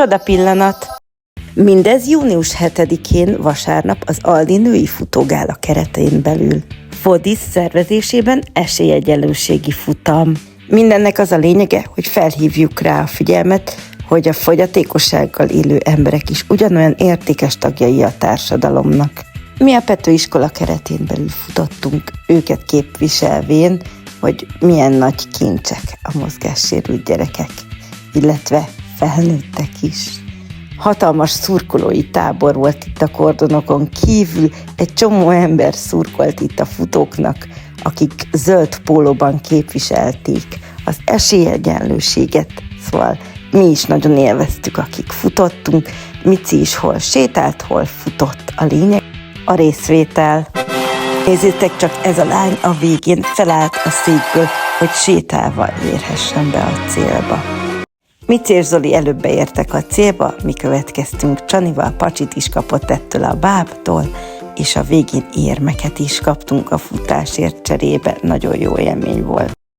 Csoda pillanat! Mindez június 7-én vasárnap az Aldi női futógála keretein belül. Fodis szervezésében esélyegyenlőségi futam. Mindennek az a lényege, hogy felhívjuk rá a figyelmet, hogy a fogyatékossággal élő emberek is ugyanolyan értékes tagjai a társadalomnak. Mi a Pető iskola keretén belül futottunk, őket képviselvén, hogy milyen nagy kincsek a mozgássérült gyerekek, illetve felnőttek is. Hatalmas szurkolói tábor volt itt a kordonokon kívül, egy csomó ember szurkolt itt a futóknak, akik zöld pólóban képviselték az esélyegyenlőséget, szóval mi is nagyon élveztük, akik futottunk, Mici is hol sétált, hol futott, a lényeg a részvétel. Nézzétek csak, ez a lány a végén felállt a székből, hogy sétálva érhessen be a célba. Mici és Zoli előbb beértek a célba, mi következtünk Csanival, Pacsit is kapott ettől a bábtól, és a végén érmeket is kaptunk a futásért cserébe, nagyon jó élmény volt.